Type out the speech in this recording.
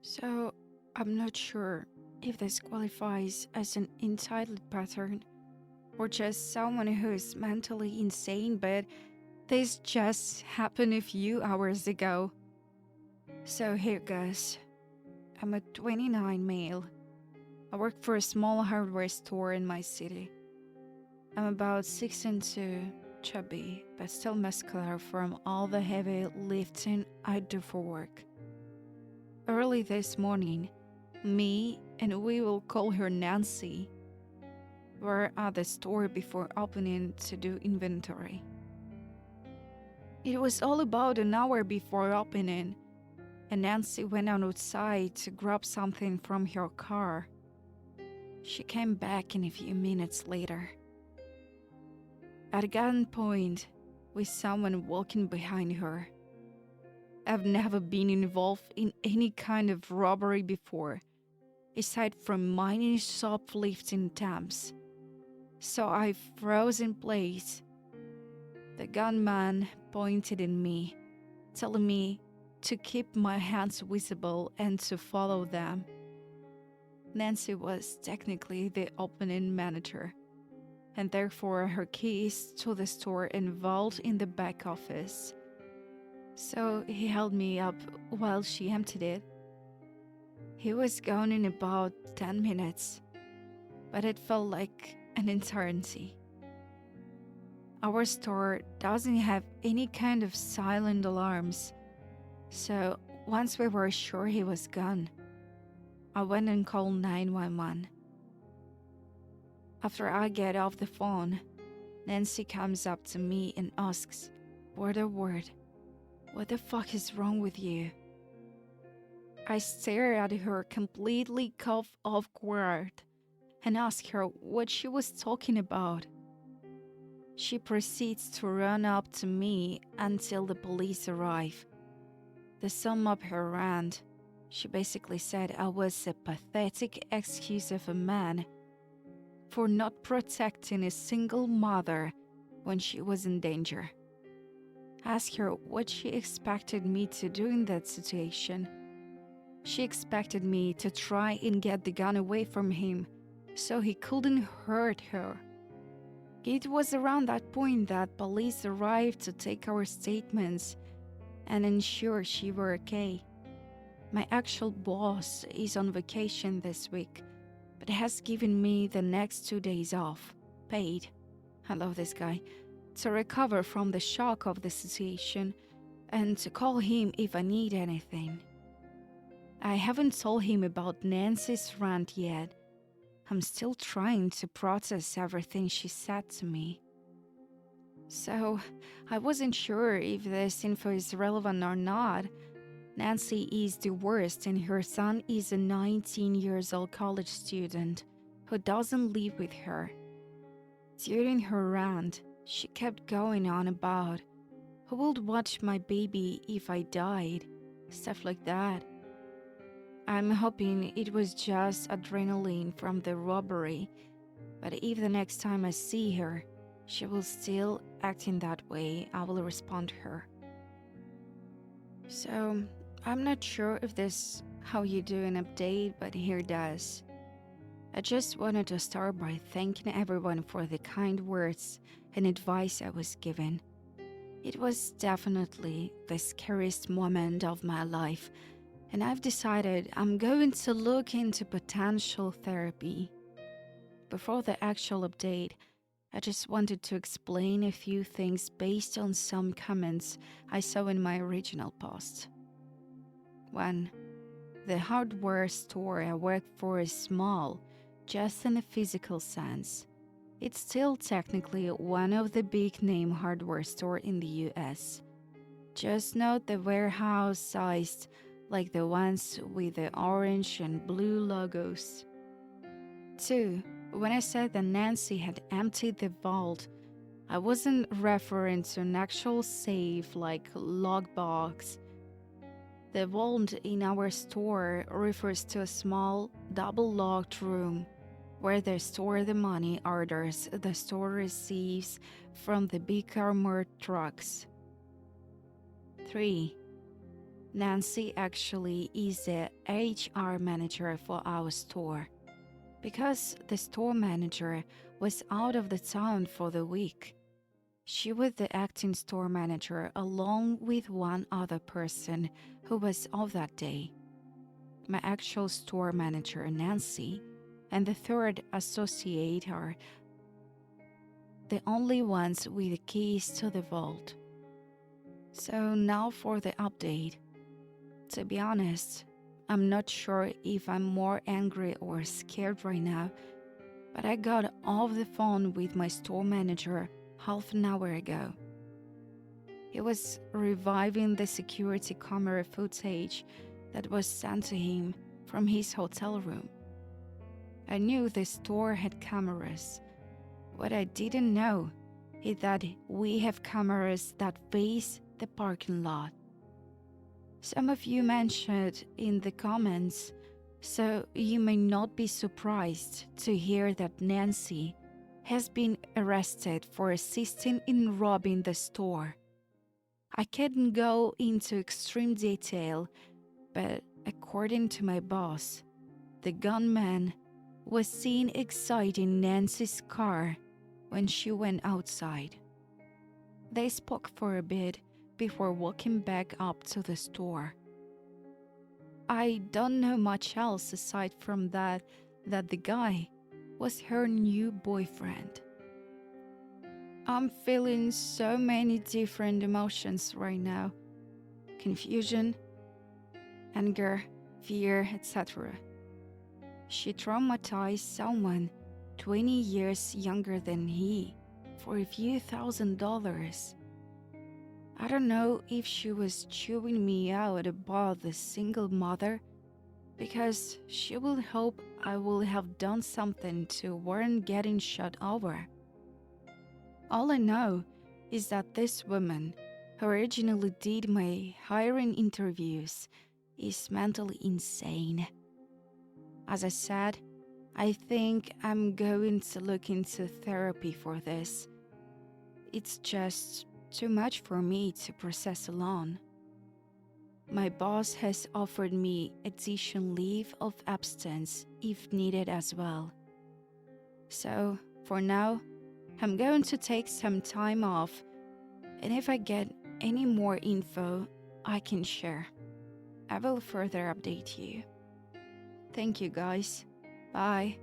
So, I'm not sure if this qualifies as an entitled pattern or just someone who is mentally insane, but this just happened a few hours ago. So, here goes. I'm a 29 male. I work for a small hardware store in my city. I'm about 6'2", chubby, but still muscular from all the heavy lifting I do for work. Early this morning, me, and we will call her Nancy, were at the store before opening to do inventory. It was all about an hour before opening, and Nancy went outside to grab something from her car. She came back in a few minutes later. At gunpoint, with someone walking behind her. I've never been involved in any kind of robbery before, aside from minor shoplifting attempts. So I froze in place. The gunman pointed at me, telling me to keep my hands visible and to follow them. Nancy was technically the opening manager, and therefore her keys to the store involved in the back office. So he held me up while she emptied it. He was gone in about 10 minutes, but it felt like an eternity. Our store doesn't have any kind of silent alarms, so once we were sure he was gone, I went and called 911. After I get off the phone, Nancy comes up to me and asks, word of word, "What the fuck is wrong with you?" I stare at her completely caught off guard and ask her what she was talking about. She proceeds to run up to me until the police arrive. To sum up her rant, she basically said I was a pathetic excuse of a man for not protecting a single mother when she was in danger. Ask her what she expected me to do in that situation. She expected me to try and get the gun away from him so he couldn't hurt her. It was around that point that police arrived to take our statements and ensure she were okay. My actual boss is on vacation this week, but has given me the next 2 days off, paid. I love this guy. To recover from the shock of the situation and to call him if I need anything. I haven't told him about Nancy's rant yet. I'm still trying to process everything she said to me. So, I wasn't sure if this info is relevant or not. Nancy is divorced and her son is a 19 years old college student who doesn't live with her. During her rant, she kept going on about who would watch my baby if I died, stuff like that. I'm hoping it was just adrenaline from the robbery, but if the next time I see her, she will still act in that way, I will respond to her. So, I'm not sure if this how you do an update, but here does. I just wanted to start by thanking everyone for the kind words and advice I was given. It was definitely the scariest moment of my life, and I've decided I'm going to look into potential therapy. Before the actual update, I just wanted to explain a few things based on some comments I saw in my original post. 1. The hardware store I work for is small, just in a physical sense. It's still technically one of the big name hardware stores in the US. Just note the warehouse sized like the ones with the orange and blue logos. 2. When I said that Nancy had emptied the vault, I wasn't referring to an actual safe like lockbox. The vault in our store refers to a small, double-locked room where they store the money orders the store receives from the big armored trucks. 3. Nancy actually is the HR manager for our store. Because the store manager was out of the town for the week, she was the acting store manager along with one other person who was off that day. My actual store manager, Nancy, and the third associate are the only ones with the keys to the vault. So now for the update. To be honest, I'm not sure if I'm more angry or scared right now, but I got off the phone with my store manager half an hour ago. He was reviving the security camera footage that was sent to him from his hotel room. I knew the store had cameras. What I didn't know is that we have cameras that face the parking lot. Some of you mentioned in the comments, so you may not be surprised to hear that Nancy has been arrested for assisting in robbing the store. I can't go into extreme detail, but according to my boss, the gunman was seen exiting Nancy's car when she went outside. They spoke for a bit before walking back up to the store. I don't know much else aside from that the guy was her new boyfriend. I'm feeling so many different emotions right now. Confusion, anger, fear, etc. She traumatized someone 20 years younger than he for a few $1,000s. I don't know if she was chewing me out about the single mother, because she will hope I will have done something to warrant getting shot over. All I know is that this woman, who originally did my hiring interviews, is mentally insane. As I said, I think I'm going to look into therapy for this. It's just too much for me to process alone. My boss has offered me additional leave of absence if needed as well. So, for now, I'm going to take some time off, and if I get any more info, I can share. I will further update you. Thank you guys. Bye.